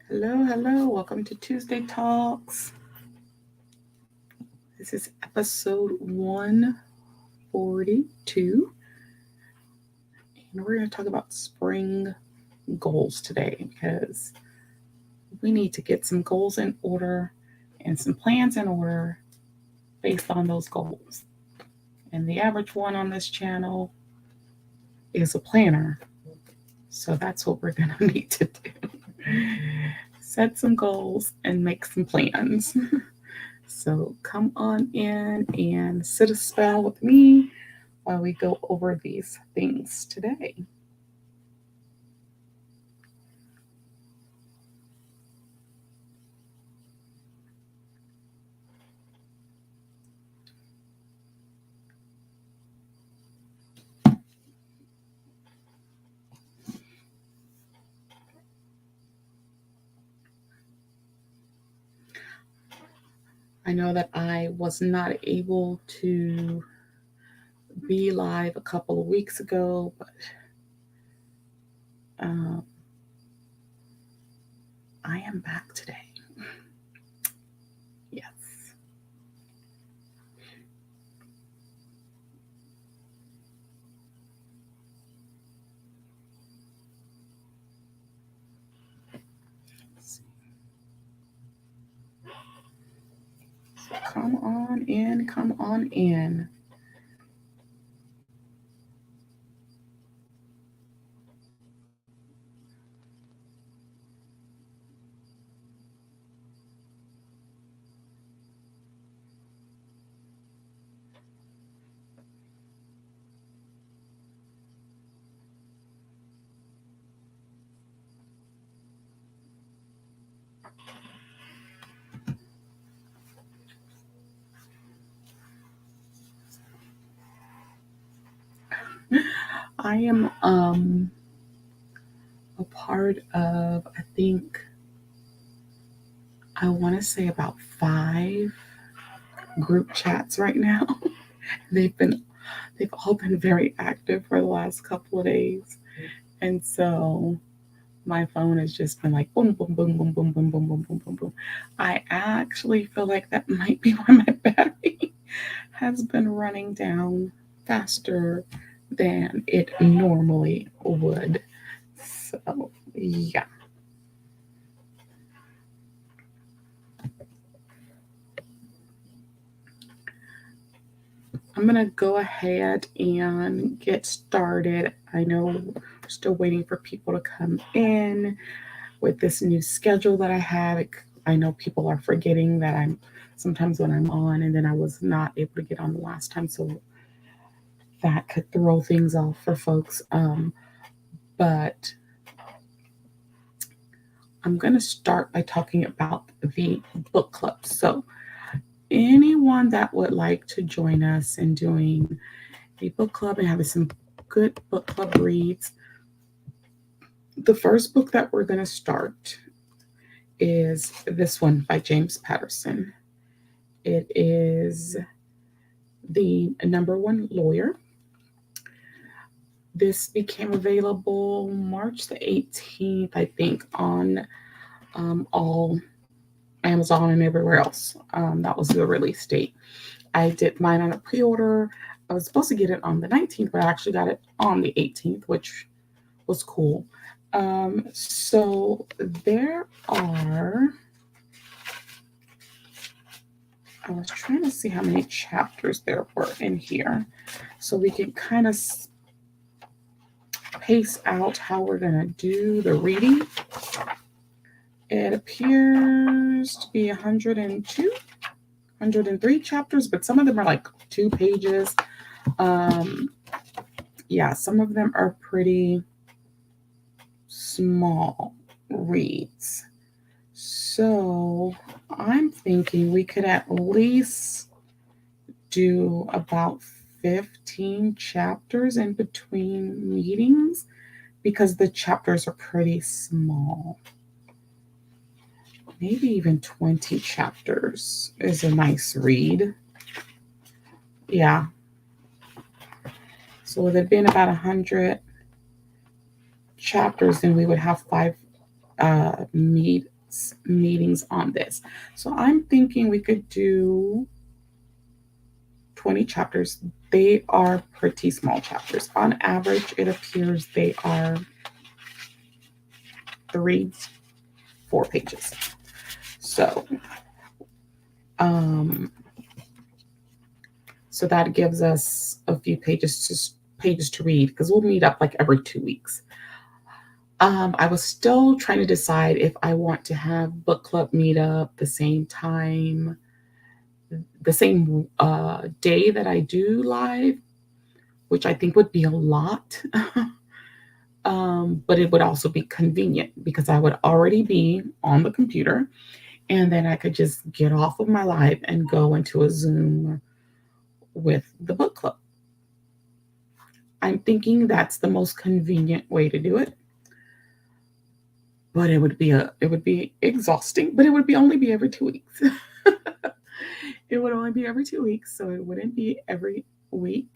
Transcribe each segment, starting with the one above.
Hello. Welcome to Tuesday Talks. This is episode 142. And we're going to talk about spring goals today because we need to get some goals in order and some plans in order based on those goals. And the average one on this channel is a planner. So that's what we're going to need to do. Set some goals and make some plans. So come on in and sit a spell with me while we go over these things today. I know that I was not able to be live a couple of weeks ago, but I am back today. Yes. So come on in. I am a part of, I think, I want to say about 5 group chats right now. they've been they've all been very active for the last couple of days. And so my phone has just been like boom, boom, boom, boom, boom, boom, boom, boom, boom, boom, boom. I actually feel like that might be why my battery has been running down faster than it normally would. So, yeah. I'm going to go ahead and get started. I know we're still waiting for people to come in with this new schedule that I have. I know people are forgetting that I'm sometimes when I'm on and then I was not able to get on the last time. So that could throw things off for folks. But I'm going to start by talking about the book club. So anyone that would like to join us in doing a book club and having some good book club reads, the first book that we're going to start is this one by James Patterson. It is The Number One Lawyer. This became available March the 18th, I think, on all Amazon and everywhere else. That was the release date. I did mine on a pre-order. I was supposed to get it on the 19th, but I actually got it on the 18th, which was cool. So there are, I was trying to see how many chapters there were in here so we can kind of pace out how we're going to do the reading. It appears to be 102, 103 chapters, but some of them are like 2 pages. Yeah, some of them are pretty small reads. So I'm thinking we could at least do about 15 chapters in between meetings because the chapters are pretty small. Maybe even 20 chapters is a nice read. Yeah. So with it being about 100 chapters, then we would have 5 meetings on this. So I'm thinking we could do 20 chapters. They are pretty small chapters. On average, it appears they are 3-4 pages. So, so that gives us a few pages to read, because we'll meet up like every 2 weeks. I was still trying to decide if I want to have book club meetup the same time, the same day that I do live, which I think would be a lot. But it would also be convenient because I would already be on the computer, and then I could just get off of my live and go into a Zoom with the book club. I'm thinking that's the most convenient way to do it. But it would be exhausting, but it would only be every 2 weeks. It would only be every 2 weeks, so it wouldn't be every week.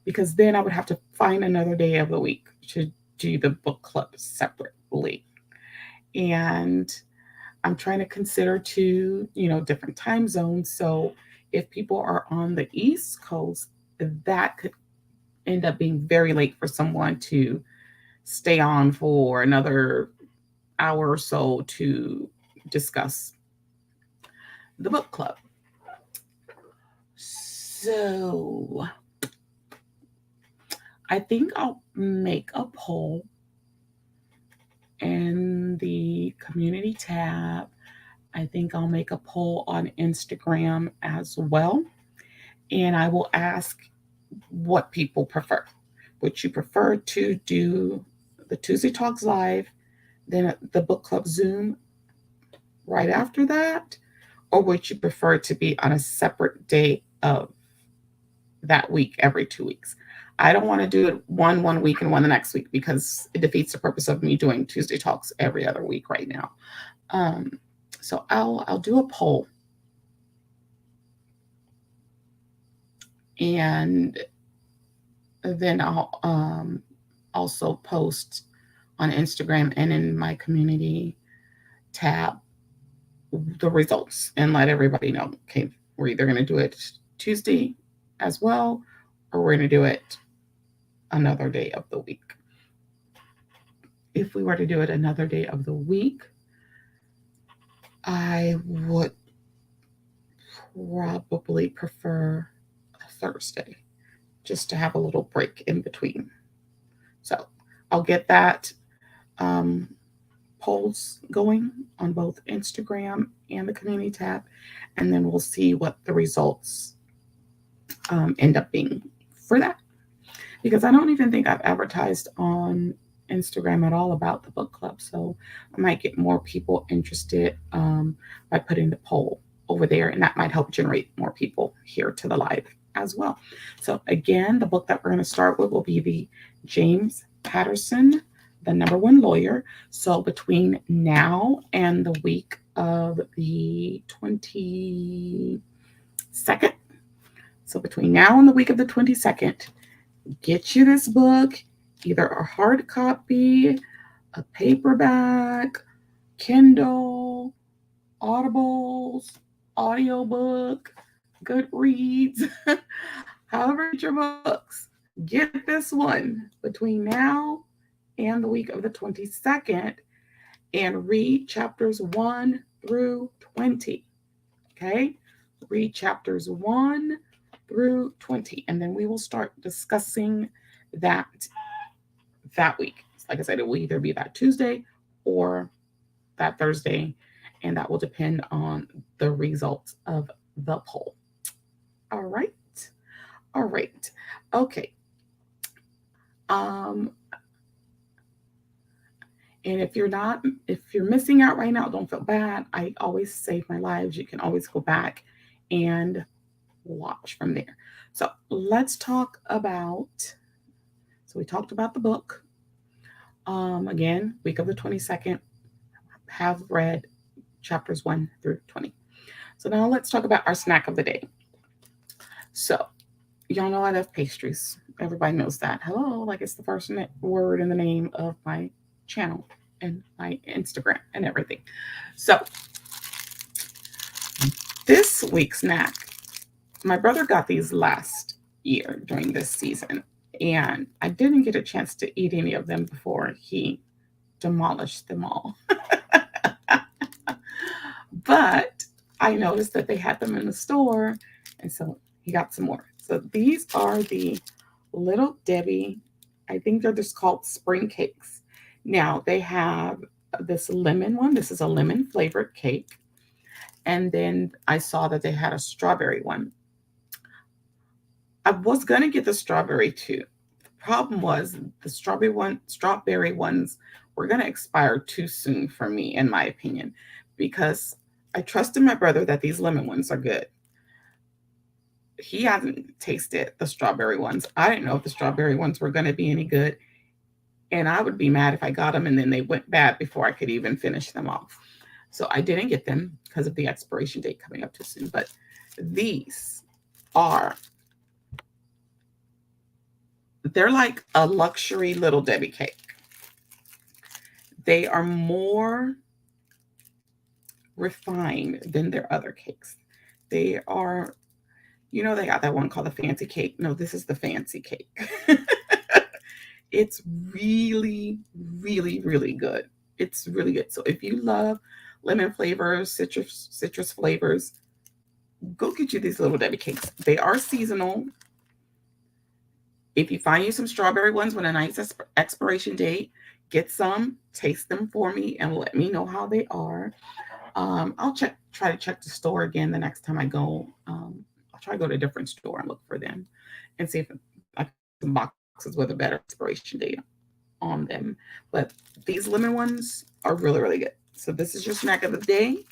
Because then I would have to find another day of the week to do the book club separately. And I'm trying to consider two, different time zones. So if people are on the East Coast, that could end up being very late for someone to stay on for another hour or so to discuss the book club. So I think I'll make a poll in the community tab. I think I'll make a poll on Instagram as well. And I will ask what people prefer. Would you prefer to do the Tuesday Talks live, then the book club Zoom right after that? Or would you prefer to be on a separate day of that week every 2 weeks? I don't want to do it one week and one the next week, because it defeats the purpose of me doing Tuesday Talks every other week right now. So I'll do a poll, and then I'll also post on Instagram and in my community tab the results and let everybody know, okay, we're either going to do it Tuesday as well, or we're going to do it another day of the week. If we were to do it another day of the week, I would probably prefer a Thursday, just to have a little break in between. So I'll get that polls going on both Instagram and the community tab, and then we'll see what the results end up being for that. Because I don't even think I've advertised on Instagram at all about the book club. So I might get more people interested by putting the poll over there, and that might help generate more people here to the live as well. So again, the book that we're going to start with will be the James Patterson, The Number One Lawyer. So between now and the week of the 22nd, so between now and the week of the 22nd, get you this book, either a hard copy, a paperback, Kindle, Audibles, audiobook, Goodreads, however you get your books. Get this one between now and the week of the 22nd and read chapters 1 through 20. Okay? Read chapters 1 through 20, and then we will start discussing that week. Like I said, it will either be that Tuesday or that Thursday, and that will depend on the results of the poll. All right. Okay. And if you're missing out right now, don't feel bad. I always save my lives. You can always go back and watch from there. So let's talk about, we talked about the book. Again, week of the 22nd, have read chapters 1 through 20. So now let's talk about our snack of the day. So y'all know I love pastries. Everybody knows that. Hello, like it's the first word in the name of my channel. and my Instagram and everything. So this week's snack, my brother got these last year during this season, and I didn't get a chance to eat any of them before he demolished them all. But I noticed that they had them in the store, and so he got some more. So these are the Little Debbie, I think they're just called spring cakes. Now they have this lemon one. This is a lemon flavored cake. And then I saw that they had a strawberry one. I was going to get the strawberry too. The problem was the strawberry ones were going to expire too soon for me, in my opinion, because I trusted my brother that these lemon ones are good. He hasn't tasted the strawberry ones. I didn't know if the strawberry ones were going to be any good. And I would be mad if I got them and then they went bad before I could even finish them off. So I didn't get them because of the expiration date coming up too soon. But these are, they're like a luxury Little Debbie cake. They are more refined than their other cakes. They are, you know, they got that one called the fancy cake. No, this is the fancy cake. It's really, really, really good. It's really good. So if you love lemon flavors, citrus flavors, go get you these Little Debbie cakes. They are seasonal. If you find you some strawberry ones with a nice expiration date, get some, taste them for me, and let me know how they are. I'll try to check the store again the next time I go. I'll try to go to a different store and look for them and see if I can some boxes with a better expiration date on them. But these lemon ones are really, really good. So this is your snack of the day.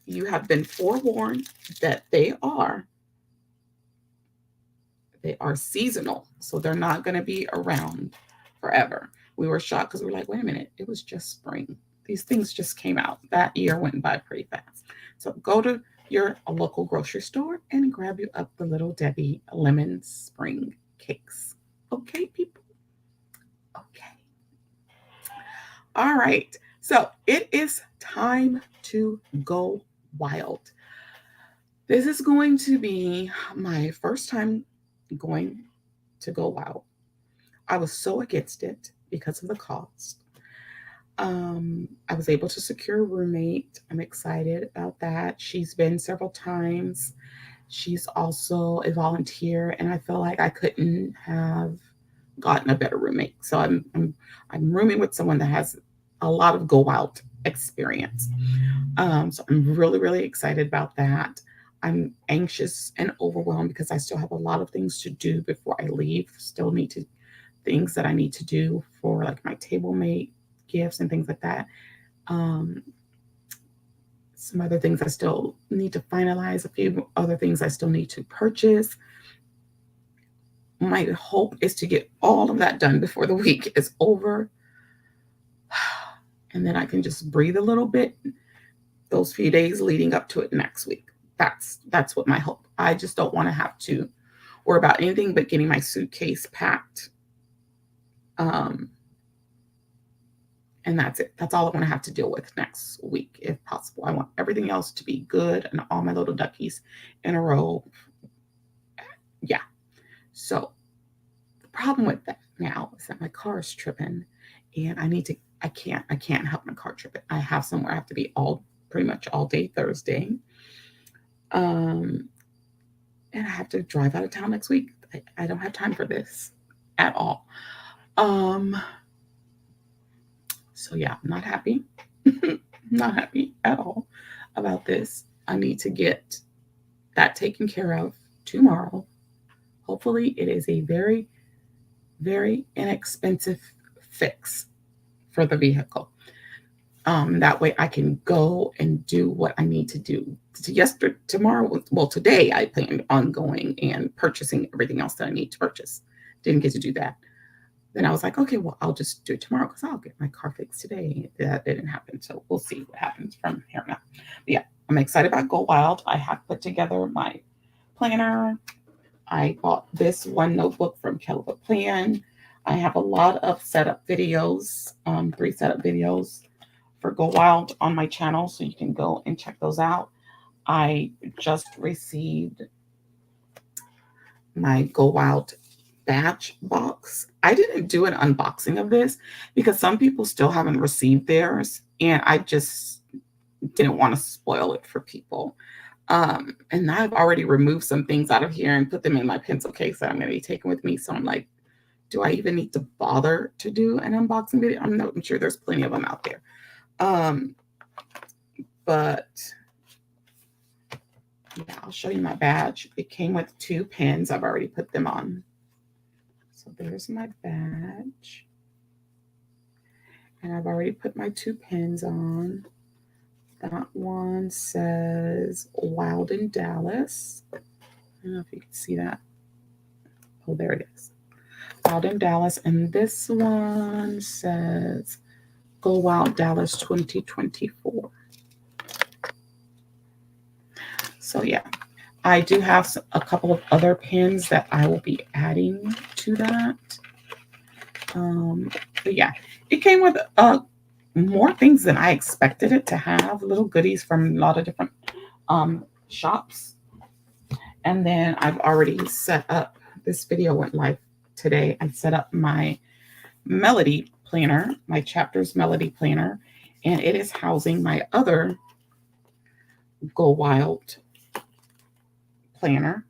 You have been forewarned that they are seasonal. So they're not going to be around forever. We were shocked because we were like, wait a minute, it was just spring. These things just came out. That year went by pretty fast. So go to your local grocery store and grab you up the Little Debbie lemon spring cakes. Okay, people? Okay. All right. So it is time to go wild. This is going to be my first time going to go wild. I was so against it because of the cost. I was able to secure a roommate. I'm excited about that. She's been several times. She's also a volunteer, and I feel like I couldn't have gotten a better roommate. So I'm rooming with someone that has a lot of go wild experience. So I'm really, really excited about that. I'm anxious and overwhelmed because I still have a lot of things to do before I leave. Still need to things that I need to do for like my table mate gifts and things like that. Some other things I still need to finalize, a few other things I still need to purchase. My hope is to get all of that done before the week is over. And then I can just breathe a little bit those few days leading up to it next week. That's what my hope. I just don't want to have to worry about anything but getting my suitcase packed. And that's it. That's all I want to have to deal with next week, if possible. I want everything else to be good and all my little duckies in a row. Yeah. So the problem with that now is that my car is tripping, and I can't help my car tripping. I have somewhere I have to be pretty much all day Thursday. And I have to drive out of town next week. I don't have time for this at all. So yeah, I'm not happy. Not happy at all about this. I need to get that taken care of tomorrow. Hopefully it is a very, very inexpensive fix for the vehicle. That way I can go and do what I need to do. Today I planned on going and purchasing everything else that I need to purchase. Didn't get to do that. Then I was like, okay, well, I'll just do it tomorrow because I'll get my car fixed today. That didn't happen. So we'll see what happens from here on out. But yeah, I'm excited about Go Wild. I have put together my planner. I bought this one notebook from Caliber Plan. I have a lot of setup videos, 3 setup videos for Go Wild on my channel, so you can go and check those out. I just received my Go Wild batch box. I didn't do an unboxing of this because some people still haven't received theirs, and I just didn't want to spoil it for people. And I've already removed some things out of here and put them in my pencil case that I'm going to be taking with me. So I'm like, do I even need to bother to do an unboxing video? I'm sure there's plenty of them out there. But yeah, I'll show you my badge. It came with 2 pins. I've already put them on. So there's my badge. And I've already put my 2 pins on. That one says Wild in Dallas. I don't know if you can see that. Oh, there it is. Wild in Dallas. And this one says Go Wild Dallas 2024. So yeah, I do have a couple of other pins that I will be adding to that. But yeah, it came with more things than I expected it to have. Little goodies from a lot of different shops. And then I've already set up, this video went live today. I set up my melody planner, my chapters melody planner, and it is housing my other Go Wild planner.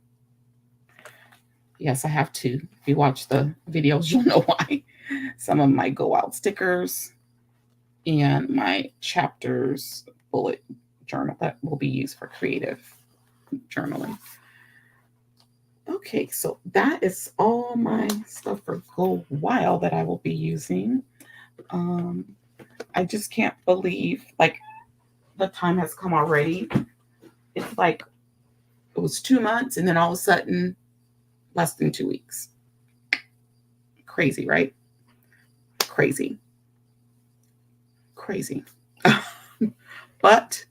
Yes, I have 2. If you watch the videos, you'll know why. Some of my Go Wild stickers and my chapters bullet journal that will be used for creative journaling. Okay, so that is all my stuff for Go Wild that I will be using. I just can't believe, like, the time has come already. It's like it was 2 months, and then all of a sudden, less than 2 weeks. Crazy, right? Crazy. But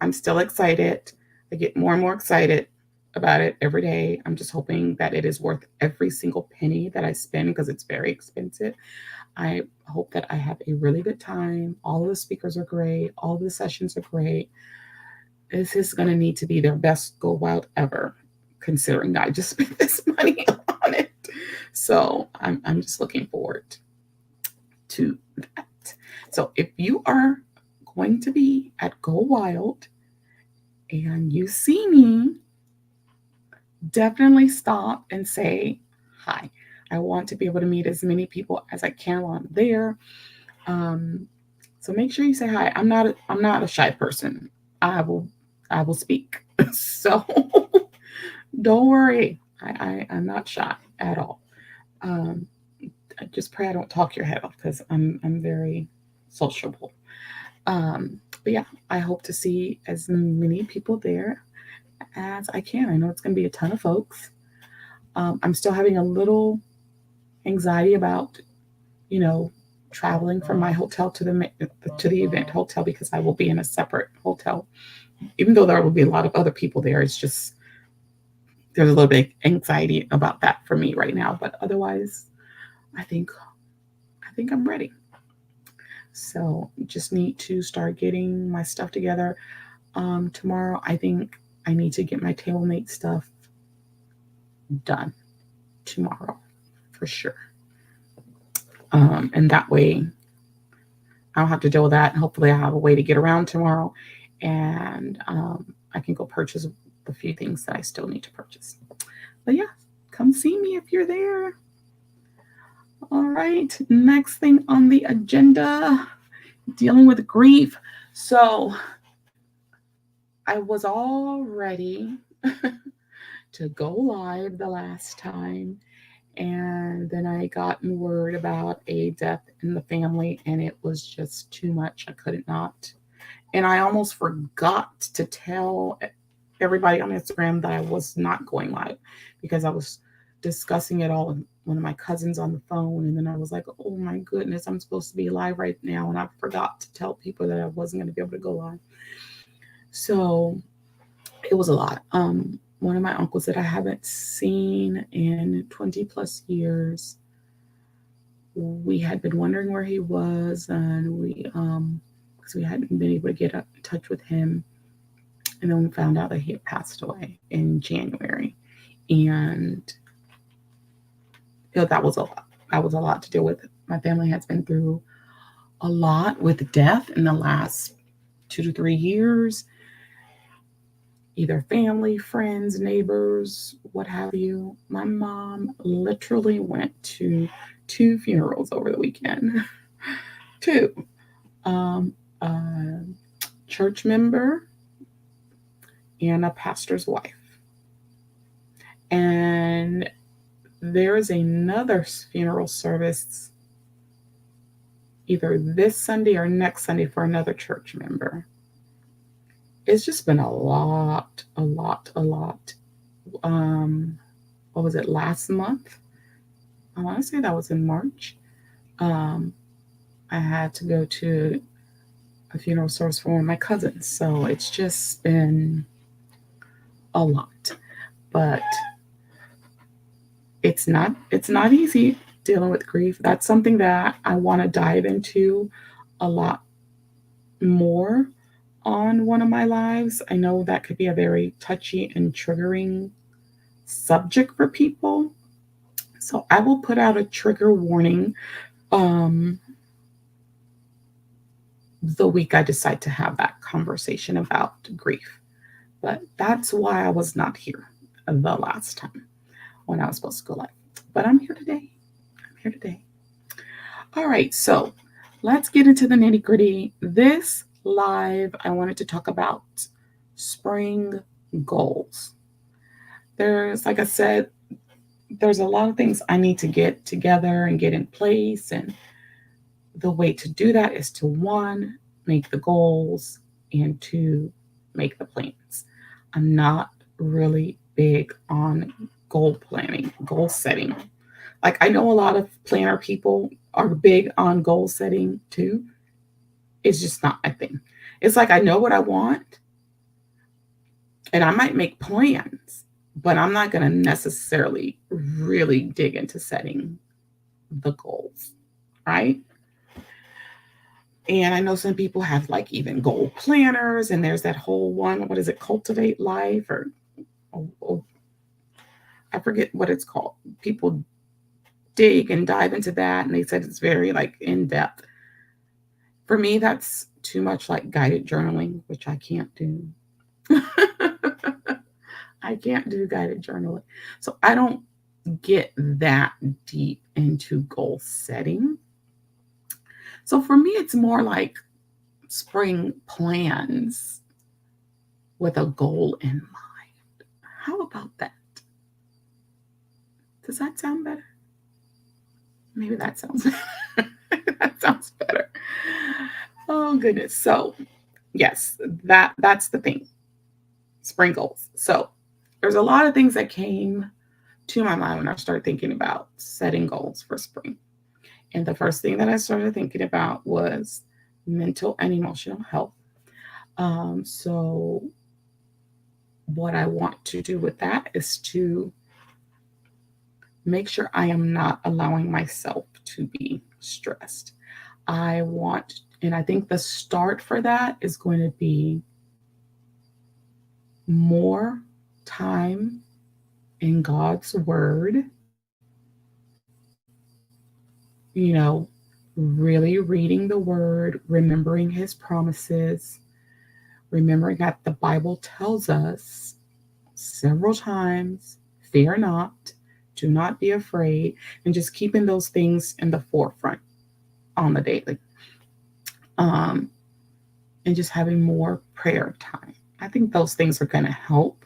I'm still excited. I get more and more excited about it every day. I'm just hoping that it is worth every single penny that I spend because it's very expensive. I hope that I have a really good time. All of the speakers are great. All of the sessions are great. This is going to need to be their best Go Wild ever, considering I just spent this money on it. So I'm just looking forward to that. So if you are going to be at Go Wild and you see me, definitely stop and say hi. I want to be able to meet as many people as I can while I'm there. So make sure you say hi. I'm not a shy person. I will speak. So don't worry. I'm not shy at all. I just pray I don't talk your head off because I'm very sociable. But yeah, I hope to see as many people there as I can. I know it's going to be a ton of folks. I'm still having a little anxiety about, traveling from my hotel to the event hotel because I will be in a separate hotel. Even though there will be a lot of other people there, it's just there's a little bit of anxiety about that for me right now. But otherwise, I think I'm ready. So just need to start getting my stuff together. Tomorrow, I think I need to get my TableMate stuff done tomorrow for sure. And that way I don't have to deal with that. And hopefully I have a way to get around tomorrow and I can go purchase the few things that I still need to purchase. But yeah, come see me if you're there. All right, next thing on the agenda, dealing with grief. So I was all ready to go live the last time. And then I got word about a death in the family, and it was just too much. I couldn't not. And I almost forgot to tell everybody on Instagram that I was not going live because I was discussing it all with one of my cousins on the phone. And then I was like, oh my goodness, I'm supposed to be live right now. And I forgot to tell people that I wasn't going to be able to go live. So it was a lot. One of my uncles that I haven't seen in 20 plus years we had been wondering where he was, and because we hadn't been able to get in touch with him, and then we found out that he had passed away in January, and that was a lot. That was a lot to deal with. My family has been through a lot with death in the last 2 to 3 years, either family, friends, neighbors, what have you. My mom literally went to 2 funerals over the weekend. Two. A church member and a pastor's wife. And there is another funeral service either this Sunday or next Sunday for another church member. It's just been a lot. What was it, last month? I want to say that was in March. I had to go to a funeral service for one of my cousins. So it's just been a lot. But it's not easy dealing with grief. That's something that I want to dive into a lot more on one of my lives. I know that could be a very touchy and triggering subject for people. So I will put out a trigger warning the week I decide to have that conversation about grief. But that's why I was not here the last time when I was supposed to go live. But I'm here today. All right, so let's get into the nitty gritty. This live, I wanted to talk about spring goals. Like I said, there's a lot of things I need to get together and get in place. And the way to do that is to, 1, make the goals, and 2, make the plans. I'm not really big on goal planning, goal setting. Like, I know a lot of planner people are big on goal setting too. It's just not my thing. It's like, I know what I want and I might make plans, but I'm not going to necessarily really dig into setting the goals, right? And I know some people have like even goal planners, and there's that whole one, what is it, Cultivate Life, or I forget what it's called. People dig and dive into that, and they said it's very like in depth. For me, that's too much like guided journaling, which I can't do. I can't do guided journaling. So I don't get that deep into goal setting. So for me, it's more like spring plans with a goal in mind. How about that? Does that sound better? Maybe that sounds better. That sounds better. Oh goodness. So yes, that's the thing. Spring goals. So there's a lot of things that came to my mind when I started thinking about setting goals for spring. And the first thing that I started thinking about was mental and emotional health. So what I want to do with that is to make sure I am not allowing myself to be stressed. And I think the start for that is going to be more time in God's word, really reading the word, remembering his promises, remembering that the Bible tells us several times, fear not, do not be afraid, and just keeping those things in the forefront on the daily. And just having more prayer time. I think those things are going to help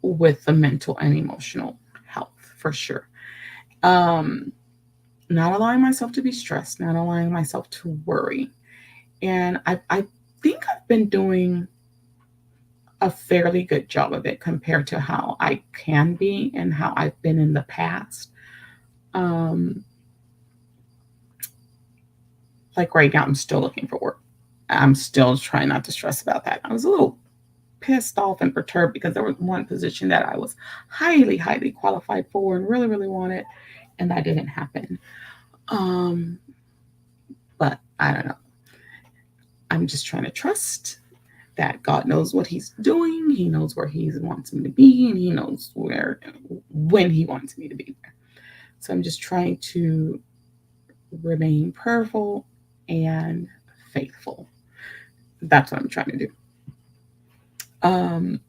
with the mental and emotional health for sure. Not allowing myself to be stressed, not allowing myself to worry. And I think I've been doing a fairly good job of it compared to how I can be and how I've been in the past. Like right now, I'm still looking for work. I'm still trying not to stress about that. I was a little pissed off and perturbed because there was one position that I was highly, highly qualified for and really, really wanted, and that didn't happen. Um, but I don't know. I'm just trying to trust that God knows what He's doing. He knows where He wants me to be, and He knows when He wants me to be there. So I'm just trying to remain prayerful and faithful. That's what I'm trying to do. Um,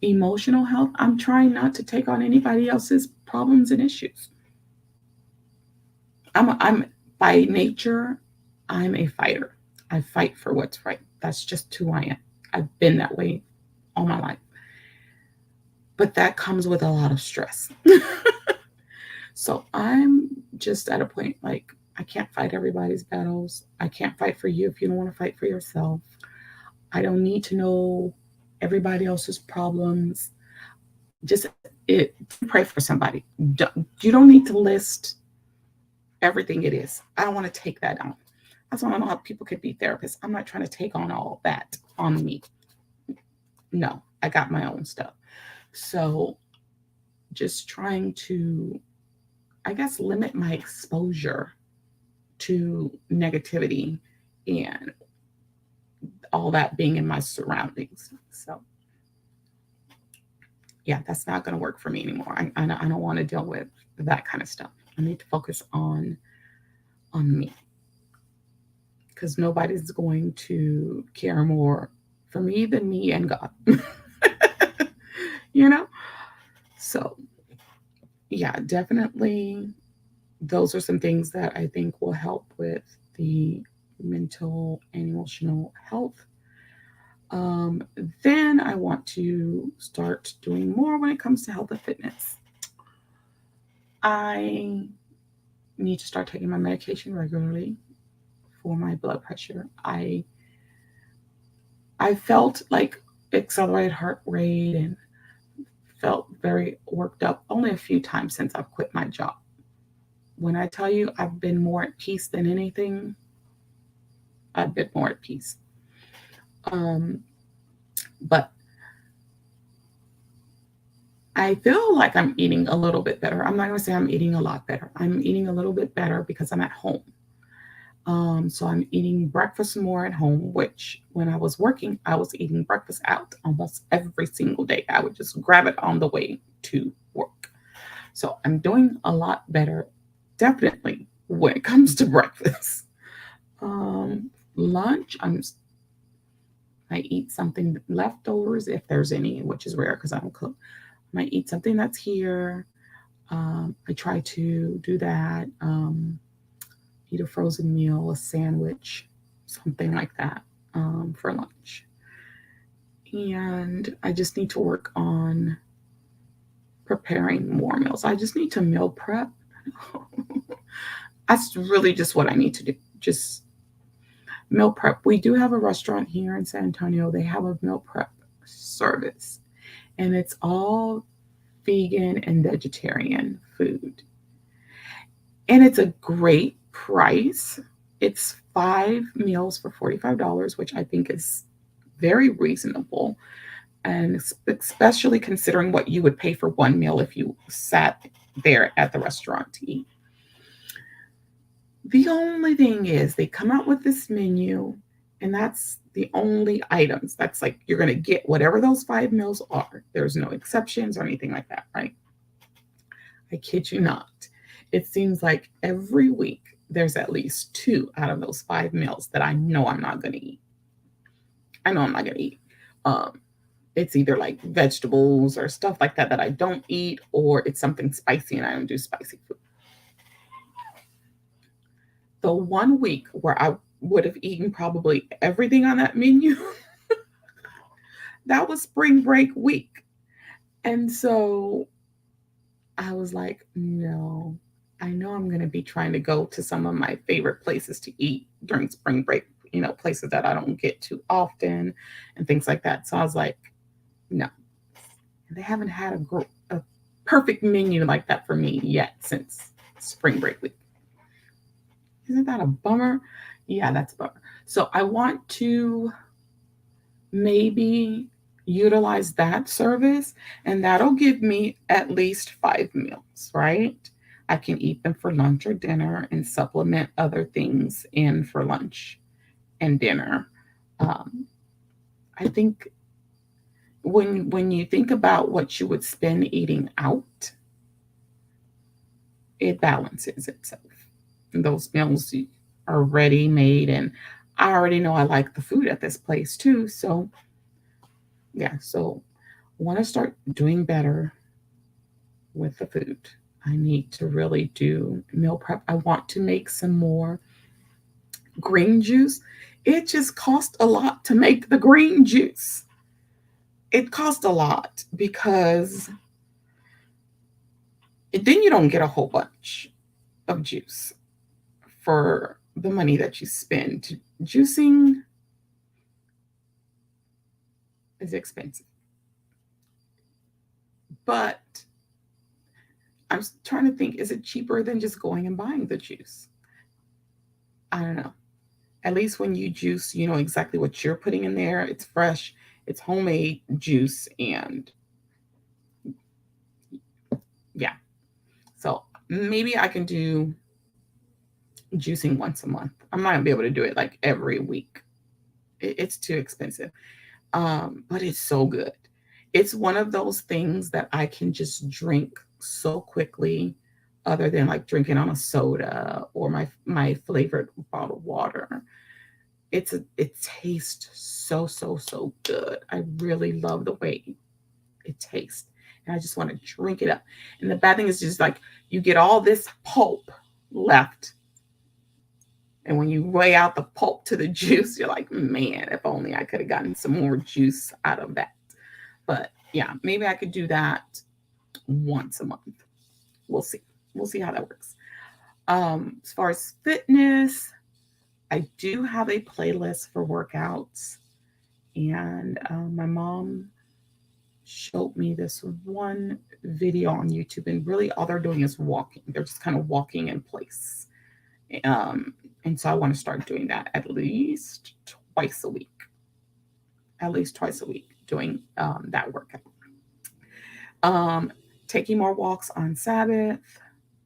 Emotional health, I'm trying not to take on anybody else's problems and issues. I'm by nature, I'm a fighter. I fight for what's right. That's just who I am. I've been that way all my life. But that comes with a lot of stress. So I'm just at a point like I can't fight everybody's battles. I can't fight for you if you don't want to fight for yourself. I don't need to know everybody else's problems. Just pray for somebody. You don't need to list everything it is. I don't want to take that on. That's why I don't know how people could be therapists. I'm not trying to take on all that on me. No, I got my own stuff. So just trying to, I guess, limit my exposure to negativity and all that being in my surroundings. So yeah, that's not going to work for me anymore. I don't want to deal with that kind of stuff. I need to focus on me, because nobody's going to care more for me than me and God. you know? So, yeah, definitely those are some things that I think will help with the mental and emotional health. Um, then I want to start doing more when it comes to health and fitness. I need to start taking my medication regularly for my blood pressure. I felt like accelerated heart rate and felt very worked up only a few times since I've quit my job. When I tell you I've been more at peace than anything, I've been more at peace. But I feel like I'm eating a little bit better. I'm not going to say I'm eating a lot better. I'm eating a little bit better because I'm at home. So I'm eating breakfast more at home, which when I was working, I was eating breakfast out almost every single day. I would just grab it on the way to work. So I'm doing a lot better, definitely, when it comes to breakfast. Lunch, I eat something leftovers if there's any, which is rare because I don't cook. I might eat something that's here. I try to do that. Eat a frozen meal, a sandwich, something like that for lunch. And I just need to work on preparing more meals. I just need to meal prep. That's really just what I need to do. Just meal prep. We do have a restaurant here in San Antonio. They have a meal prep service, and it's all vegan and vegetarian food. And it's a great price. It's 5 meals for $45, which I think is very reasonable. And especially considering what you would pay for one meal if you sat there at the restaurant to eat. The only thing is, they come out with this menu, and that's the only items. That's like you're going to get whatever those 5 meals are. There's no exceptions or anything like that, right? I kid you not. It seems like every week there's at least 2 out of those 5 meals that I know I'm not going to eat. I know I'm not going to eat. It's either like vegetables or stuff like that that I don't eat, or it's something spicy and I don't do spicy food. The one week where I would have eaten probably everything on that menu, that was spring break week. And so I was like, no, I know I'm going to be trying to go to some of my favorite places to eat during spring break, places that I don't get to often and things like that. So I was like, no, they haven't had a perfect menu like that for me yet since spring break week. Isn't that a bummer? Yeah, that's a bummer. So I want to maybe utilize that service, and that'll give me at least 5 meals, right? I can eat them for lunch or dinner and supplement other things in for lunch and dinner. Um, I think when you think about what you would spend eating out, it balances itself. And those meals are ready made, and I already know I like the food at this place too. So yeah, so I want to start doing better with the food. I need to really do meal prep. I want to make some more green juice. It just costs a lot to make the green juice. It costs a lot because then you don't get a whole bunch of juice for the money that you spend. Juicing is expensive, but I'm trying to think, is it cheaper than just going and buying the juice? I don't know. At least when you juice, you know exactly what you're putting in there. It's fresh, it's homemade juice, and yeah. So maybe I can do juicing once a month. I'm not gonna be able to do it like every week. It's too expensive. But it's so good. It's one of those things that I can just drink so quickly, other than like drinking on a soda or my flavored bottled water. It tastes so good. I really love the way it tastes. And I just want to drink it up. And the bad thing is just like you get all this pulp left. And when you weigh out the pulp to the juice, you're like, man, if only I could have gotten some more juice out of that. But yeah, maybe I could do that once a month. We'll see. We'll see how that works. As far as fitness, I do have a playlist for workouts. And my mom showed me this one video on YouTube, and really all they're doing is walking. They're just kind of walking in place. And so I want to start doing that at least twice a week. At least twice a week doing that workout. Um, Taking more walks on Sabbath.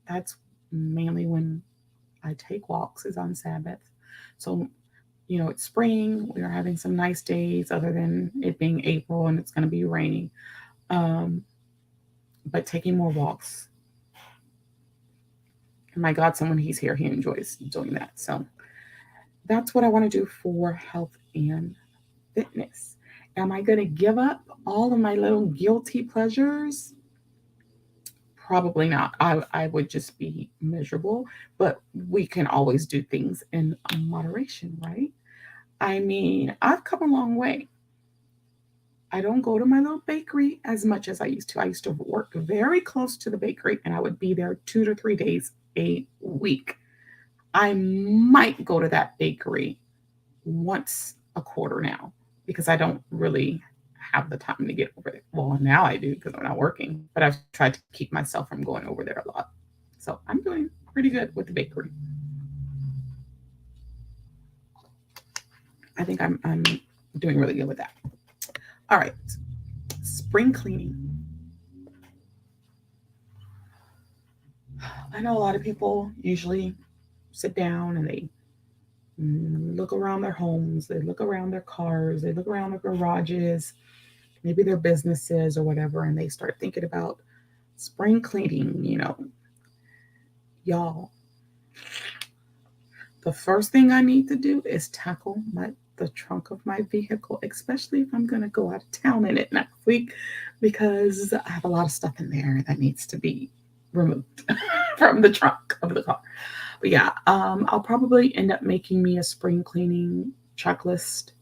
That's mainly when I take walks is on Sabbath. So, you know, it's spring. We are having some nice days other than it being April and it's going to be raining. But taking more walks. And my God, someone he's here, he enjoys doing that. So that's what I want to do for health and fitness. Am I going to give up all of my little guilty pleasures? Probably not. I would just be miserable, but we can always do things in moderation, right? I mean, I've come a long way. I don't go to my little bakery as much as I used to. I used to work very close to the bakery and I would be there 2 to 3 days a week. I might go to that bakery once a quarter now because I don't really have the time to get over there. Well, now I do because I'm not working, but I've tried to keep myself from going over there a lot. So I'm doing pretty good with the bakery. I think I'm doing really good with that. All right, spring cleaning. I know a lot of people usually sit down and they look around their homes, they look around their cars, they look around their garages, maybe their businesses or whatever, and they start thinking about spring cleaning, you know. Y'all, the first thing I need to do is tackle the trunk of my vehicle, especially if I'm going to go out of town in it next week, because I have a lot of stuff in there that needs to be removed from the trunk of the car. But yeah, I'll probably end up making me a spring cleaning checklist.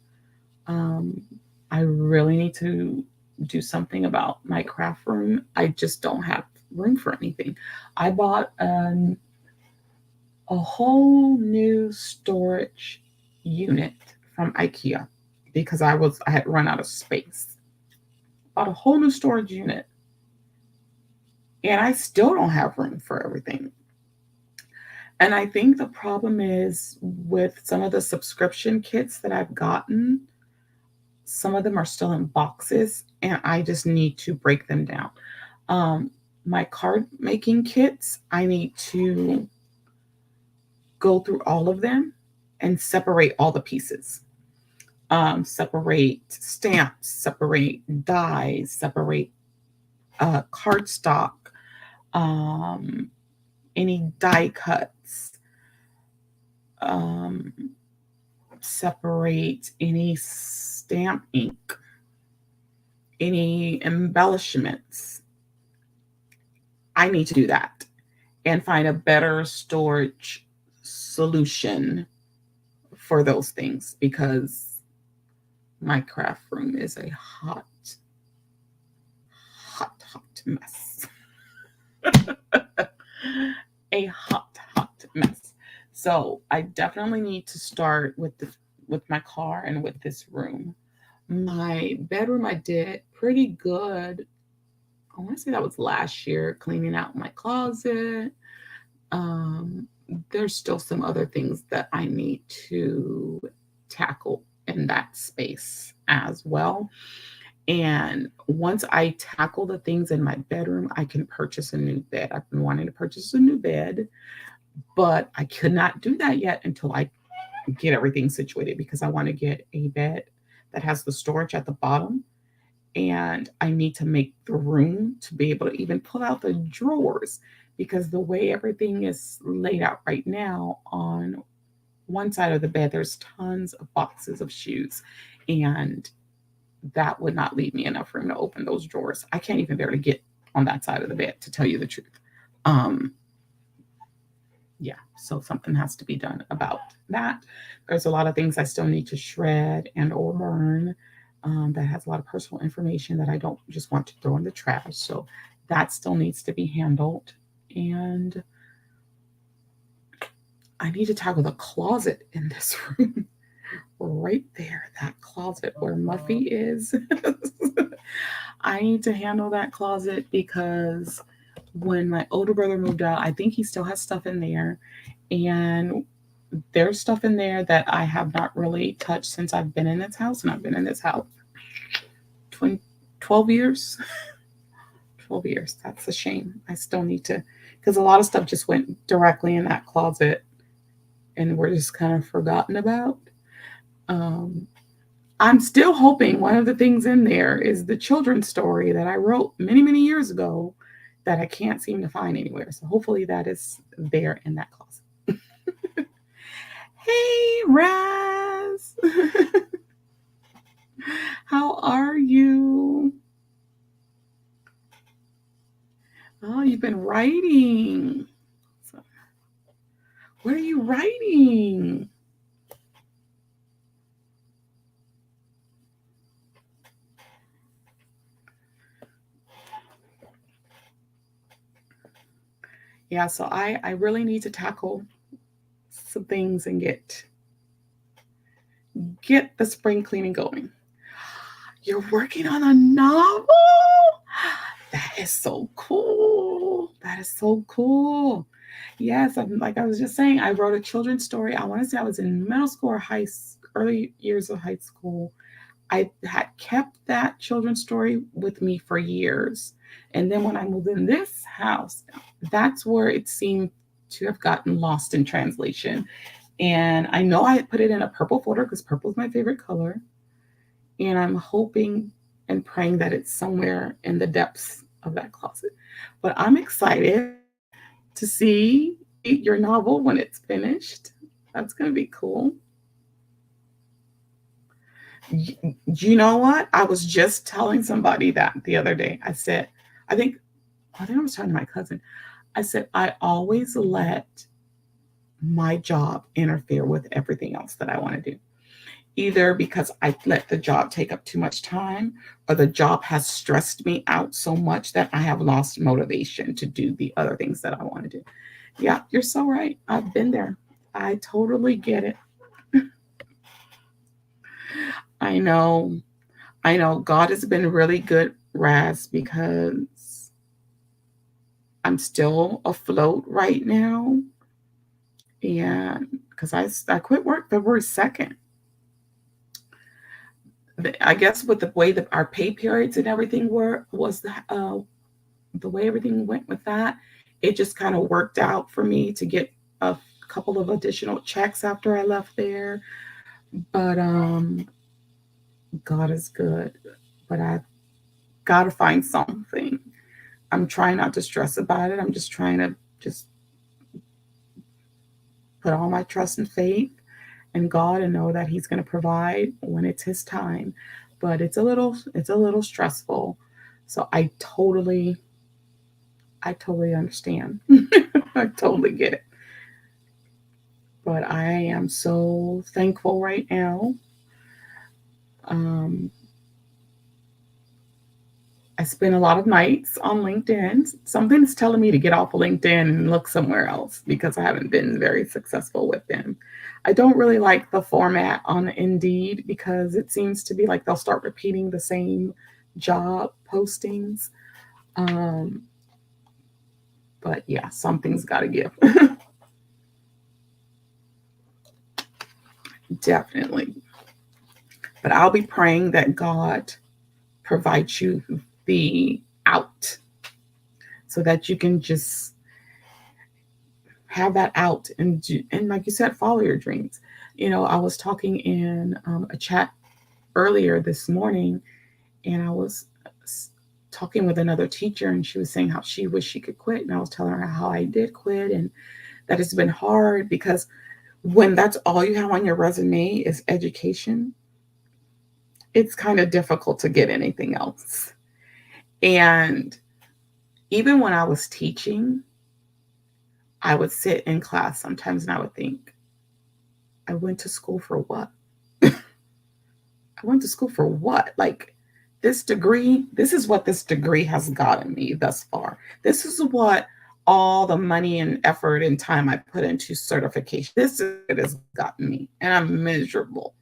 I really need to do something about my craft room. I just don't have room for anything. I bought a whole new storage unit from IKEA because I had run out of space. Bought a whole new storage unit, and I still don't have room for everything. And I think the problem is with some of the subscription kits that I've gotten, some of them are still in boxes, and I just need to break them down. My card making kits, I need to go through all of them and separate all the pieces. Separate stamps, separate dies, separate cardstock, um, any die cuts, um, separate any stamp ink, any embellishments. I need to do that and find a better storage solution for those things because my craft room is a hot mess. A hot mess. So I definitely need to start with my car and with this room. My bedroom I did pretty good. I want to say that was last year, cleaning out my closet. Um, there's still some other things that I need to tackle in that space as well. And once I tackle the things in my bedroom, I can purchase a new bed. I've been wanting to purchase a new bed, but I could not do that yet until I get everything situated because I want to get a bed that has the storage at the bottom. And I need to make the room to be able to even pull out the drawers because the way everything is laid out right now on one side of the bed, there's tons of boxes of shoes. And that would not leave me enough room to open those drawers. I can't even barely get on that side of the bed, to tell you the truth. Yeah, so something has to be done about that. There's a lot of things I still need to shred and or burn that has a lot of personal information that I don't just want to throw in the trash. So that still needs to be handled. And I need to tackle the closet in this room. Right there, that closet where Muffy is. I need to handle that closet because when my older brother moved out, I think he still has stuff in there. And there's stuff in there that I have not really touched since I've been in this house. And I've been in this house 12 years. 12 years. That's a shame. I still need to, because a lot of stuff just went directly in that closet and we're just kind of forgotten about. I'm still hoping one of the things in there is the children's story that I wrote many, many years ago that I can't seem to find anywhere. So hopefully that is there in that closet. Hey, Raz. How are you? Oh, you've been writing. So, what are you writing? Yeah, so I really need to tackle some things and get the spring cleaning going. You're working on a novel? That is so cool. That is so cool. Yes, like I was just saying, I wrote a children's story. I want to say I was in middle school or early years of high school. I had kept that children's story with me for years. And then when I moved in this house, that's where it seemed to have gotten lost in translation. And I know I had put it in a purple folder because purple is my favorite color. And I'm hoping and praying that it's somewhere in the depths of that closet. But I'm excited to see your novel when it's finished. That's going to be cool. You know what? I was just telling somebody that the other day. I said, I think I was talking to my cousin. I said, I always let my job interfere with everything else that I want to do. Either because I let the job take up too much time or the job has stressed me out so much that I have lost motivation to do the other things that I want to do. Yeah, you're so right. I've been there. I totally get it. I know. God has been really good, Raz, because I'm still afloat right now. And because I quit work February 2nd. I guess with the way that our pay periods and everything was the way everything went with that, it just kind of worked out for me to get a couple of additional checks after I left there. But God is good. But I got to find something. I'm trying not to stress about it. I'm just trying to just put all my trust and faith in God and know that He's going to provide when it's His time. But it's a little stressful. So I totally understand. I totally get it. But I am so thankful right now. Um, I spend a lot of nights on LinkedIn. Something's telling me to get off of LinkedIn and look somewhere else because I haven't been very successful with them. I don't really like the format on Indeed because it seems to be like they'll start repeating the same job postings. Um, but yeah, something's got to give. Definitely. But I'll be praying that God provides you the out so that you can just have that out and like you said, follow your dreams. I was talking in a chat earlier this morning, and I was talking with another teacher, and she was saying how she wished she could quit, and I was telling her how I did quit, and that it's been hard because when that's all you have on your resume is education, it's kind of difficult to get anything else. And even when I was teaching, I would sit in class sometimes and I would think, I went to school for what? I went to school for what? Like, this degree, this is what this degree has gotten me thus far. This is what all the money and effort and time I put into certification, this is what it has gotten me. And I'm miserable.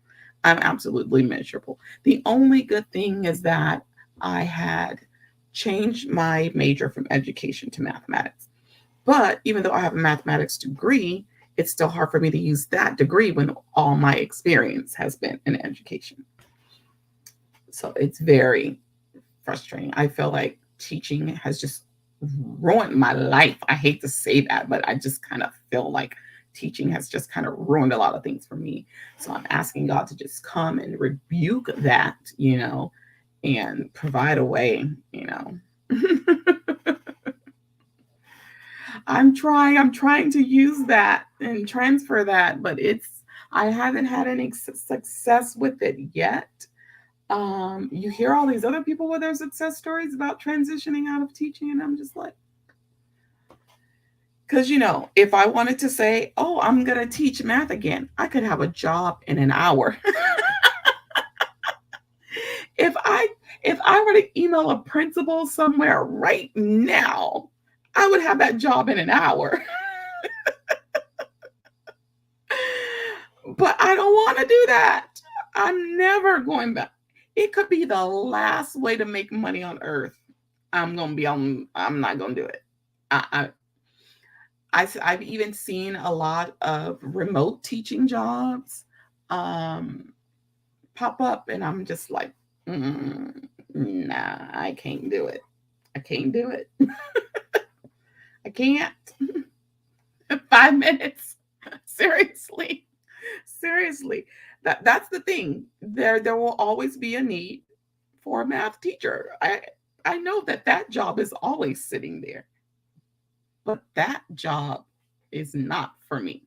I'm absolutely miserable. The only good thing is that I had changed my major from education to mathematics. But even though I have a mathematics degree, it's still hard for me to use that degree when all my experience has been in education. So it's very frustrating. I feel like teaching has just ruined my life. I hate to say that, but I just kind of feel like teaching has just kind of ruined a lot of things for me. So I'm asking God to just come and rebuke that, and provide a way, I'm trying to use that and transfer that, but I haven't had any success with it yet. You hear all these other people with their success stories about transitioning out of teaching, and I'm just like, because if I wanted to say, oh, I'm gonna teach math again, I could have a job in an hour. if I if I were to email a principal somewhere right now, I would have that job in an hour. But I don't want to do that. I'm never going back. It could be the last way to make money on earth. I'm not gonna do it. I, I've even seen a lot of remote teaching jobs um, pop up, and I'm just like, nah, I can't do it. I can't do it. I can't. 5 minutes. Seriously. Seriously. That's the thing. There will always be a need for a math teacher. I know that job is always sitting there, but that job is not for me.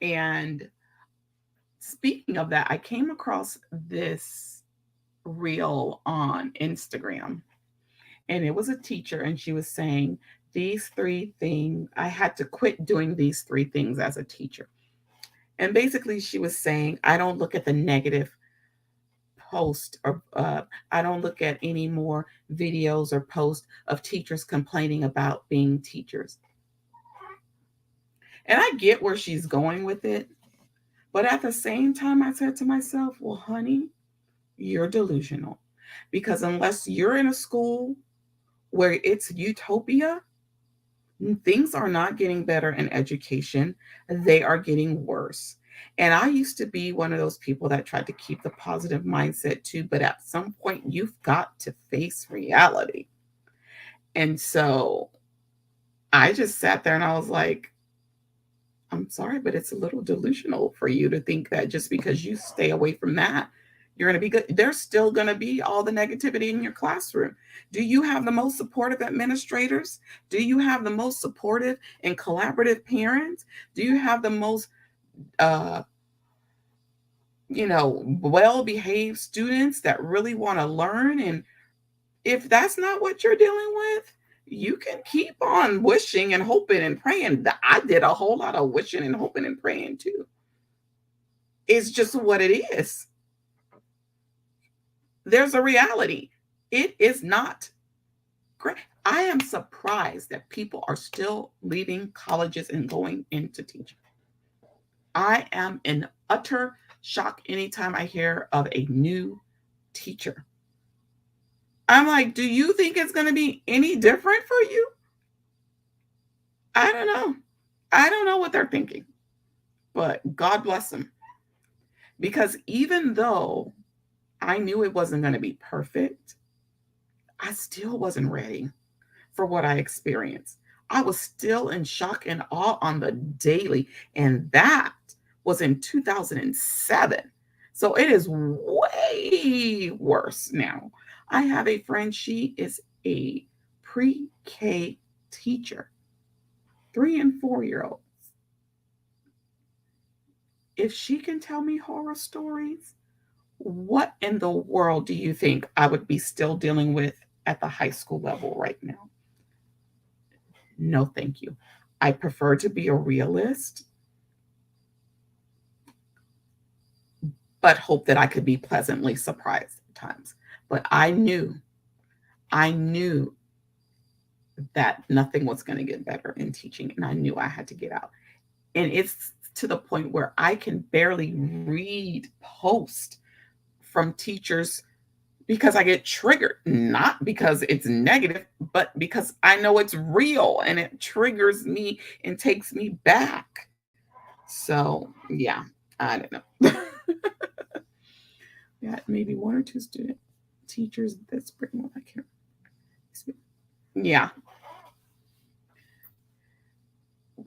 And speaking of that, I came across this reel on Instagram, and it was a teacher, and she was saying, these three things, I had to quit doing these three things as a teacher. And basically, she was saying, I don't look at the negative post, or I don't look at any more videos or posts of teachers complaining about being teachers. And I get where she's going with it. But at the same time, I said to myself, well, honey, you're delusional. Because unless you're in a school where it's utopia, things are not getting better in education. They are getting worse. And I used to be one of those people that tried to keep the positive mindset too. But at some point, you've got to face reality. And so I just sat there and I was like, I'm sorry, but it's a little delusional for you to think that just because you stay away from that, you're going to be good. There's still going to be all the negativity in your classroom. Do you have the most supportive administrators? Do you have the most supportive and collaborative parents? Do you have the most, uh, well-behaved students that really want to learn? And if that's not what you're dealing with, you can keep on wishing and hoping and praying. I did a whole lot of wishing and hoping and praying too. It's just what it is. There's a reality. It is not great. I am surprised that people are still leaving colleges and going into teaching. I am in utter shock anytime I hear of a new teacher. I'm like, do you think it's going to be any different for you? I don't know. I don't know what they're thinking, but God bless them. Because even though I knew it wasn't going to be perfect, I still wasn't ready for what I experienced. I was still in shock and awe on the daily. And that was in 2007. So it is way worse now. I have a friend, she is a pre-K teacher, 3 and 4-year-olds. If she can tell me horror stories, what in the world do you think I would be still dealing with at the high school level right now? No, thank you. I prefer to be a realist, but hope that I could be pleasantly surprised at times. But I knew that nothing was going to get better in teaching, and I knew I had to get out. And it's to the point where I can barely read posts from teachers because I get triggered, not because it's negative, but because I know it's real and it triggers me and takes me back. So, yeah, I don't know. Yeah, maybe 1 or 2 student teachers this spring. Well, I can't. Yeah.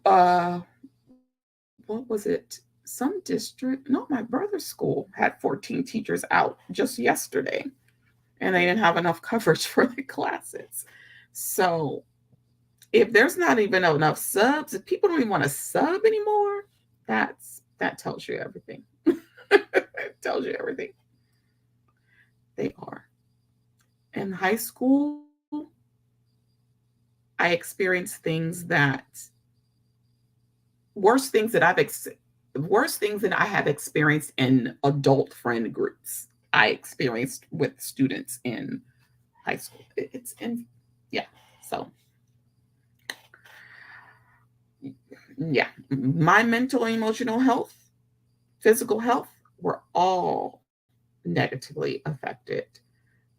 Uh, what was it? Some district, no, my brother's school had 14 teachers out just yesterday, and they didn't have enough coverage for the classes. So if there's not even enough subs, if people don't even want to sub anymore, that tells you everything. It tells you everything. They are. In high school, I experienced things that worse things that worse things that I have experienced in adult friend groups. I experienced with students in high school. It's in, yeah. So yeah, my mental and emotional health, physical health were all negatively affected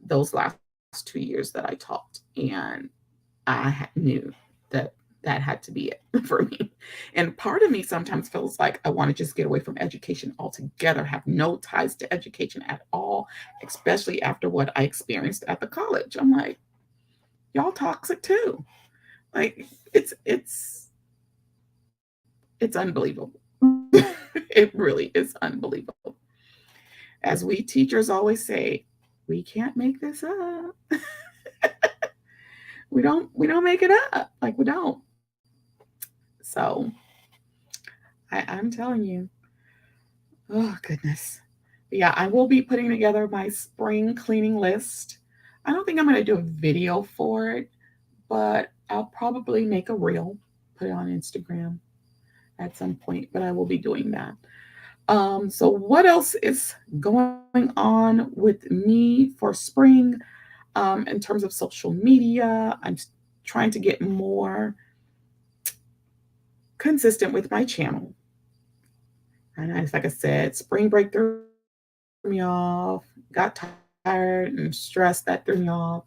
those last 2 years that I taught. And I knew that that had to be it for me. And part of me sometimes feels like I want to just get away from education altogether, have no ties to education at all, especially after what I experienced at the college. I'm like, y'all toxic too. Like it's unbelievable. It really is unbelievable. As we teachers always say, we can't make this up. We don't make it up. Like we don't. So I'm telling you, oh goodness. But yeah, I will be putting together my spring cleaning list. I don't think I'm going to do a video for it, but I'll probably make a reel, put it on Instagram at some point, but I will be doing that. So what else is going on with me for spring in terms of social media? I'm trying to get more consistent with my channel. And like I said, spring break threw me off, got tired and stressed, that threw me off,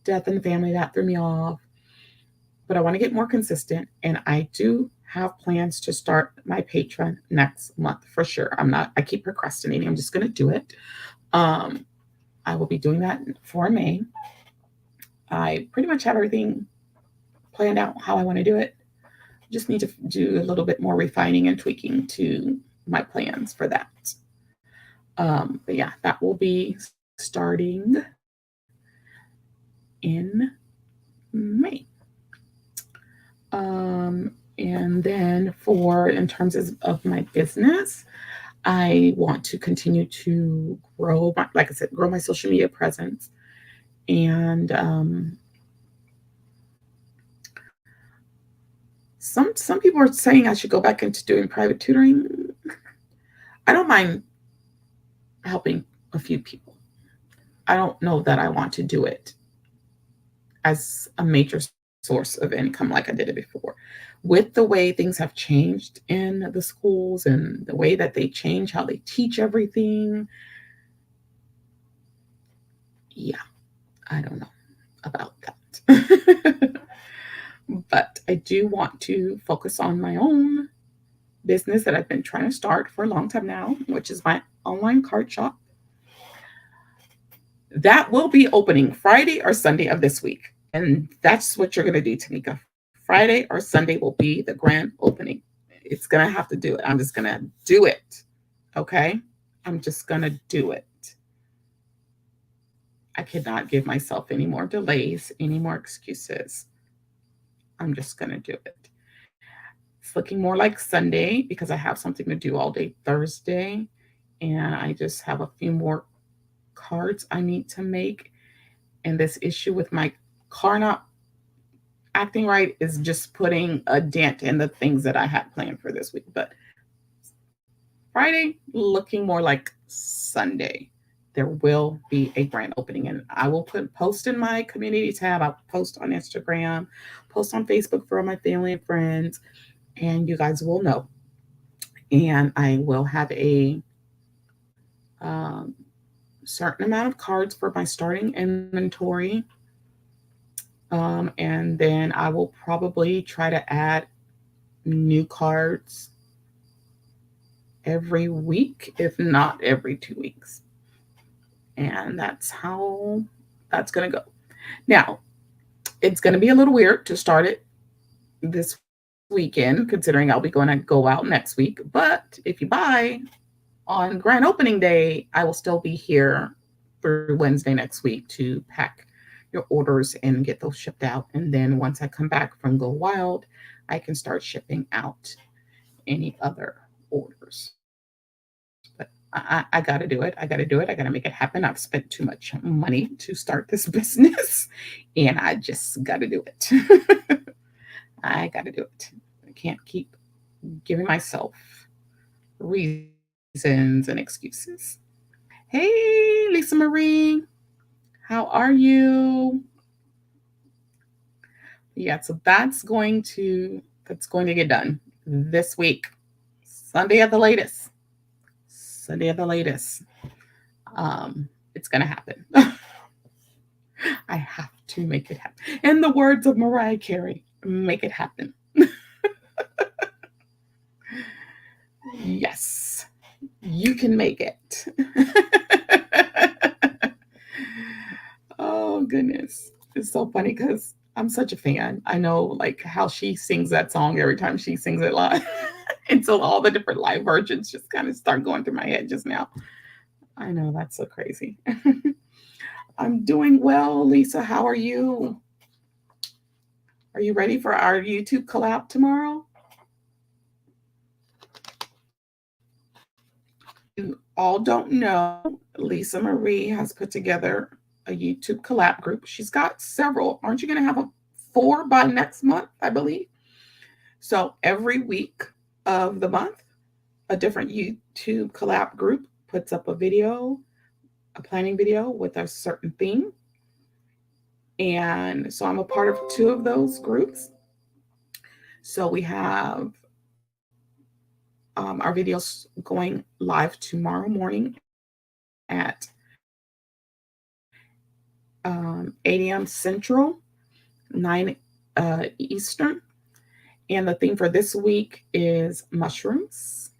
death in the family, that threw me off. But I want to get more consistent, and I do have plans to start my Patreon next month for sure. I keep procrastinating. I'm just going to do it. I will be doing that for May. I pretty much have everything planned out how I want to do it. Just need to do a little bit more refining and tweaking to my plans for that. But yeah, that will be starting in May. And then in terms of my business, I want to continue to grow, like I said, grow my social media presence. And some people are saying I should go back into doing private tutoring. I don't mind helping a few people. I don't know that I want to do it as a major source of income like I did it before. With the way things have changed in the schools and the way that they change how they teach everything, yeah, I don't know about that. But I do want to focus on my own business that I've been trying to start for a long time now, which is my online card shop. That will be opening Friday or Sunday of this week. And that's what you're going to do, Tamika. Friday or Sunday will be the grand opening. It's going to have to do it. I'm just going to do it. Okay? I'm just going to do it. I cannot give myself any more delays, any more excuses. I'm just going to do it. It's looking more like Sunday because I have something to do all day Thursday. And I just have a few more cards I need to make. And this issue with my car not acting right is just putting a dent in the things that I had planned for this week. But Friday, looking more like Sunday. There will be a grand opening, and I will post in my community tab. I'll post on Instagram, post on Facebook for my family and friends, and you guys will know. And I will have a certain amount of cards for my starting inventory. And then I will probably try to add new cards every week, if not every 2 weeks. And that's how that's going to go. Now, it's going to be a little weird to start it this weekend, considering I'll be going to go out next week. But if you buy on grand opening day, I will still be here for Wednesday next week to pack your orders and get those shipped out. And then once I come back from Go Wild, I can start shipping out any other orders. But I got to do it. I got to do it. I got to make it happen. I've spent too much money to start this business, and I just got to do it. I got to do it. I can't keep giving myself reasons and excuses. Hey, Lisa Marie, how are you? Yeah, so that's going to get done this week, Sunday at the latest. Sunday at the latest. It's gonna happen. I have to make it happen. In the words of Mariah Carey, make it happen. Yes, you can make it. Oh goodness, it's so funny because I'm such a fan. I know like how she sings that song every time she sings it live. And so all the different live versions just kind of start going through my head just now. I know, that's so crazy. I'm doing well, Lisa. How are you? Are you ready for our YouTube collab tomorrow? You all don't know, Lisa Marie has put together a YouTube collab group. She's got several. Aren't you going to have 4 by next month, I believe? So every week of the month, a different YouTube collab group puts up a video, a planning video with a certain theme. And so I'm a part of 2 of those groups. So we have our videos going live tomorrow morning at 8 a.m. Central, 9 Eastern. And the theme for this week is mushrooms.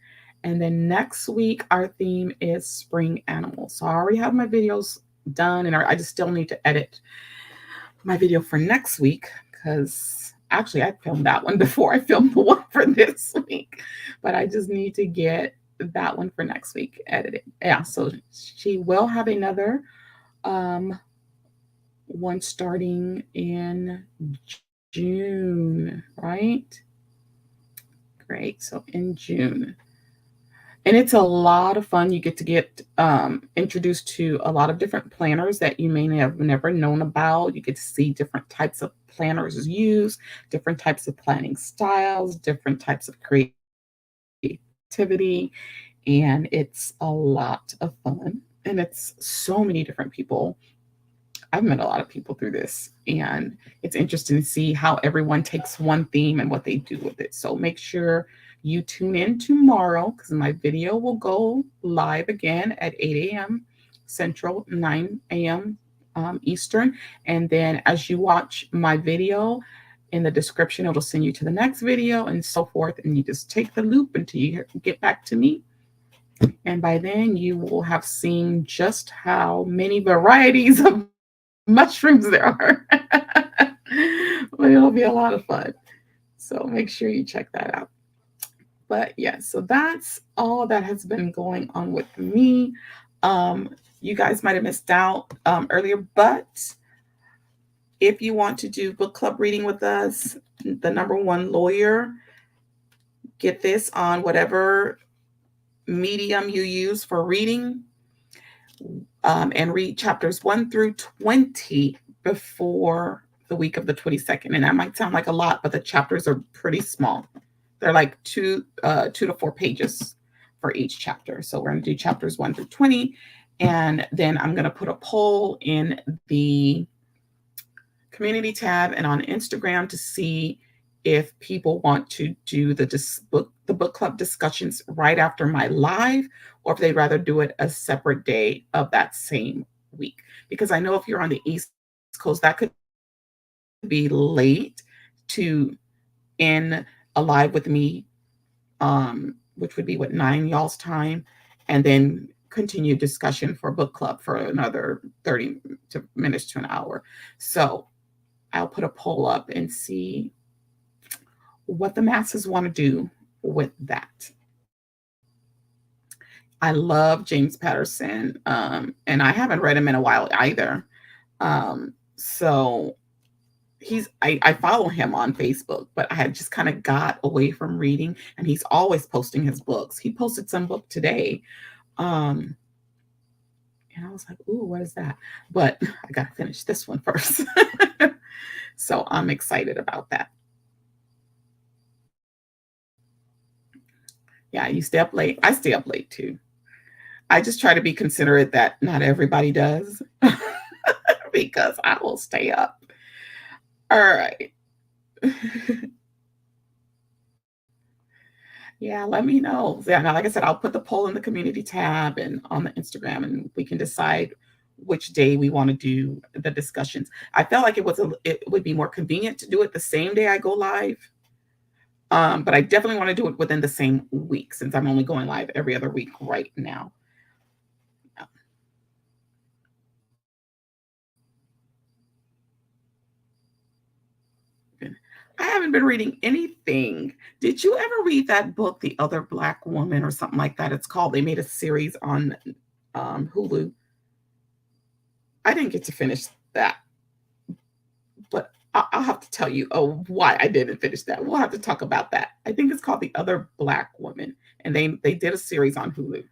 And then next week, our theme is spring animals. So I already have my videos done, and I just still need to edit my video for next week, because actually I filmed that one before I filmed the one for this week, but I just need to get that one for next week edited. Yeah, so she will have another one starting in June, right? Great. So in June. And it's a lot of fun. You get to get introduced to a lot of different planners that you may have never known about. You get to see different types of planners used, different types of planning styles, different types of creativity. And it's a lot of fun. And it's so many different people. I've met a lot of people through this, and it's interesting to see how everyone takes one theme and what they do with it. So make sure you tune in tomorrow, because my video will go live again at 8 a.m. Central, 9 a.m. Eastern. And then as you watch my video, in the description, it'll send you to the next video and so forth. And you just take the loop until you get back to me. And by then, you will have seen just how many varieties of mushrooms there are. But it'll be a lot of fun. So make sure you check that out. But yeah, so that's all that has been going on with me. You guys might have missed out earlier, but if you want to do book club reading with us, The Number One Lawyer, get this on whatever medium you use for reading, and read chapters 1 through 20 before the week of the 22nd. And that might sound like a lot, but the chapters are pretty small. They're like 2 to 4 pages for each chapter. So we're going to do chapters 1 through 20. And then I'm going to put a poll in the community tab and on Instagram to see if people want to do the book club discussions right after my live, or if they'd rather do it a separate day of that same week. Because I know if you're on the East Coast, that could be late to end a live with me, which would be 9 y'all's time, and then continue discussion for book club for another 30 minutes to an hour. So I'll put a poll up and see what the masses want to do with that. I love James Patterson, and I haven't read him in a while either. So I follow him on Facebook, but I had just kind of got away from reading, and he's always posting his books. He posted some book today. And I was like, ooh, what is that? But I got to finish this one first. So I'm excited about that. Yeah, you stay up late. I stay up late too. I just try to be considerate that not everybody does because I will stay up. All right. Yeah, let me know. Yeah, now, like I said, I'll put the poll in the community tab and on the Instagram, and we can decide which day we want to do the discussions. I felt like it would be more convenient to do it the same day I go live. But I definitely want to do it within the same week, since I'm only going live every other week right now. I haven't been reading anything. Did you ever read that book, The Other Black Woman, or something like that? It's called. They made a series on Hulu. I didn't get to finish that, but I'll have to tell you why I didn't finish that. We'll have to talk about that. I think it's called The Other Black Woman, and they did a series on Hulu.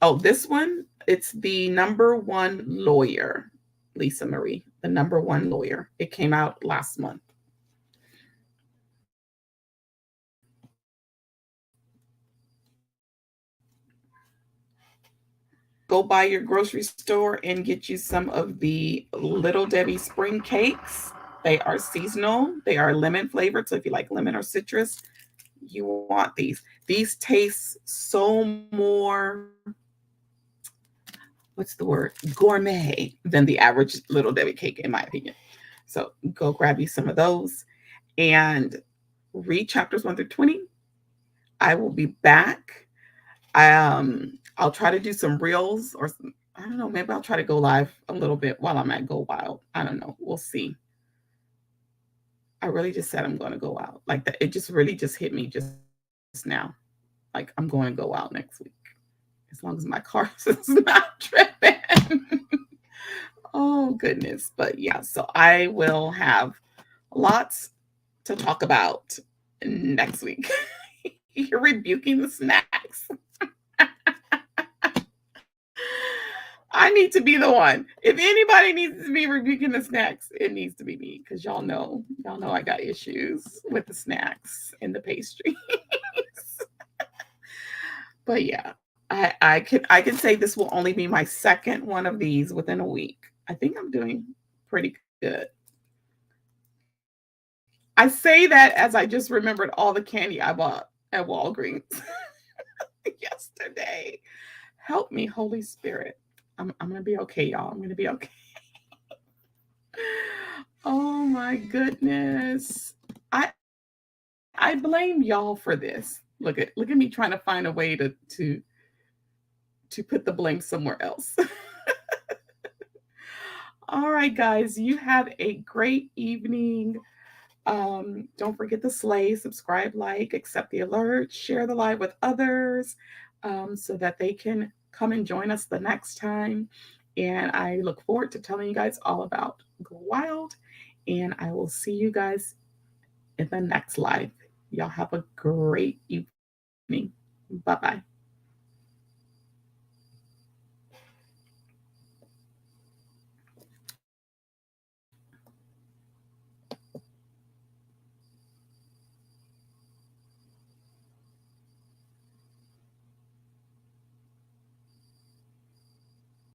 Oh, this one, it's The Number One Lawyer, Lisa Marie, The Number One Lawyer. It came out last month. Go by your grocery store and get you some of the Little Debbie spring cakes. They are seasonal. They are lemon flavored. So if you like lemon or citrus, you want these. These taste so more, what's the word, gourmet than the average Little Debbie cake, in my opinion. So go grab you some of those and read chapters 1 through 20. I will be back. I'll try to do some reels, or I don't know. Maybe I'll try to go live a little bit while I'm at Go Wild. I don't know. We'll see. I really just said I'm going to go out like that. It just really just hit me just now. Like I'm going to go out next week as long as my car is not tripping. Oh goodness. But yeah, so I will have lots to talk about next week. You're rebuking the snacks. I need to be the one. If anybody needs to be rebuking the snacks, it needs to be me because y'all know I got issues with the snacks and the pastries. But yeah, I can say this will only be my second one of these within a week. I think I'm doing pretty good. I say that as I just remembered all the candy I bought at Walgreens yesterday. Help me, Holy Spirit. I'm gonna be okay, y'all. I'm gonna be okay. Oh my goodness. I I blame y'all for this. Look at me trying to find a way to put the blame somewhere else. All right, guys, you have a great evening. Don't forget to slay, subscribe, like, accept the alert, share the live with others so that they can come and join us the next time. And I look forward to telling you guys all about Go Wild. And I will see you guys in the next live. Y'all have a great evening. Bye bye.